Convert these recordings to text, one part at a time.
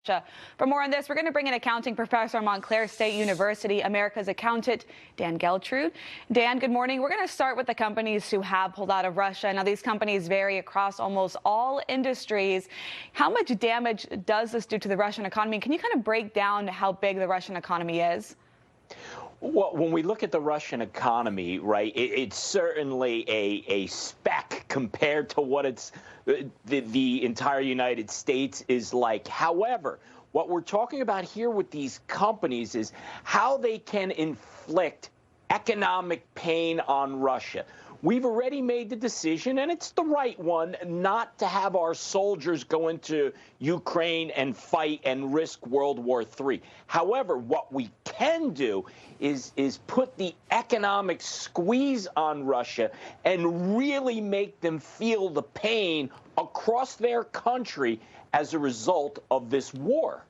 For more on this, we're going to bring in accounting professor at Montclair State University, America's accountant, Dan Geltrude. Dan, good morning. We're going to start with the companies who have pulled out of Russia. Now, these companies vary across almost all industries. How much damage does this do to the Russian economy? Can you kind of break down how big the Russian economy is? Well, when we look at the Russian economy, right, it's certainly a speck compared to what the entire United States is like. However, what we're talking about here with these companies is how they can inflict economic pain on Russia. We've already made the decision, and it's the right one, not to have our soldiers go into Ukraine and fight and risk World War III. However, what we can do is put the economic squeeze on Russia and really make them feel the pain across their country as a result of this war.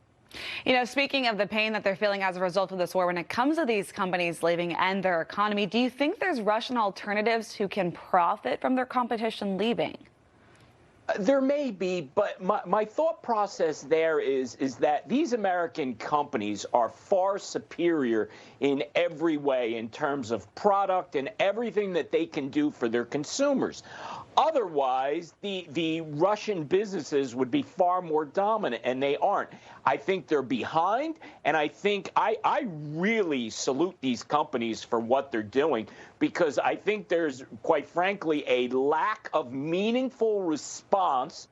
You know, speaking of the pain that they're feeling as a result of this war, when it comes to these companies leaving and their economy, do you think there's Russian alternatives who can profit from their competition leaving? There may be, but my thought process there is that these American companies are far superior in every way in terms of product and everything that they can do for their consumers. Otherwise, the Russian businesses would be far more dominant, and they aren't. I think they're behind, and I think I really salute these companies for what they're doing, because I think there's, quite frankly, a lack of meaningful response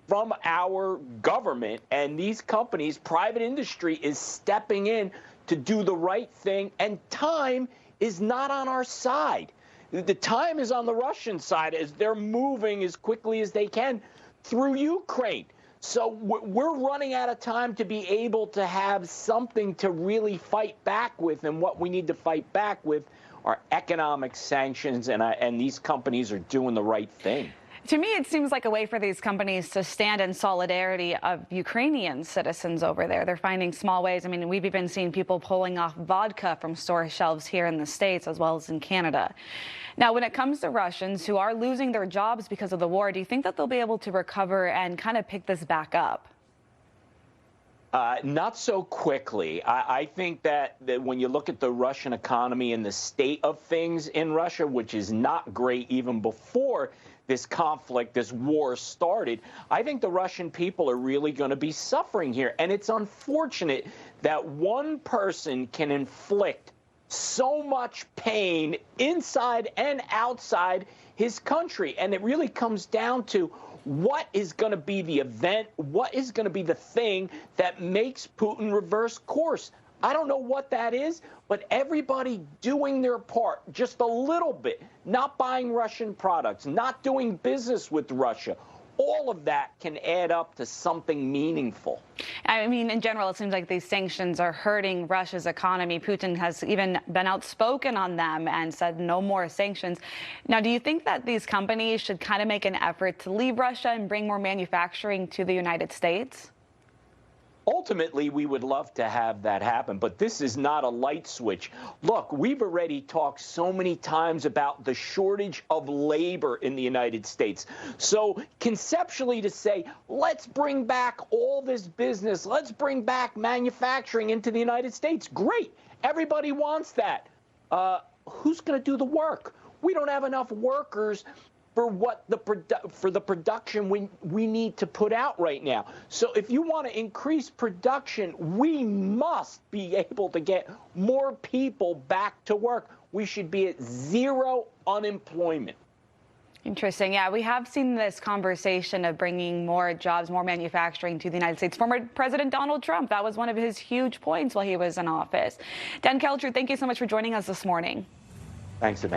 from our government, and these companies, private industry, is stepping in to do the right thing, and time is not on our side. The time is on the Russian side as they're moving as quickly as they can through Ukraine. So we're running out of time to be able to have something to really fight back with, and what we need to fight back with are economic sanctions, and these companies are doing the right thing. To me, it seems like a way for these companies to stand in solidarity of Ukrainian citizens over there. They're finding small ways. I mean, we've even seen people pulling off vodka from store shelves here in the States as well as in Canada. Now, when it comes to Russians who are losing their jobs because of the war, do you think that they'll be able to recover and kind of pick this back up? Not so quickly. I think that when you look at the Russian economy and the state of things in Russia, which is not great even before this conflict, this war started, I think the Russian people are really going to be suffering here. And it's unfortunate that one person can inflict so much pain inside and outside his country. And it really comes down to what is going to be the event, what is going to be the thing that makes Putin reverse course. I don't know what that is, but everybody doing their part just a little bit, not buying Russian products, not doing business with Russia, all of that can add up to something meaningful. I mean, in general, it seems like these sanctions are hurting Russia's economy. Putin has even been outspoken on them and said no more sanctions. Now, do you think that these companies should kind of make an effort to leave Russia and bring more manufacturing to the United States? Ultimately, we would love to have that happen, but this is not a light switch. Look, we've already talked so many times about the shortage of labor in the United States. So conceptually to say, let's bring back all this business, let's bring back manufacturing into the United States, great. Everybody wants that. Who's going to do the work? We don't have enough workers for the production we need to put out right now. So if you want to increase production, we must be able to get more people back to work. We should be at zero unemployment. Interesting. Yeah, we have seen this conversation of bringing more jobs, more manufacturing to the United States. Former President Donald Trump, that was one of his huge points while he was in office. Dan Geltrude, thank you so much for joining us this morning. Thanks, Amanda.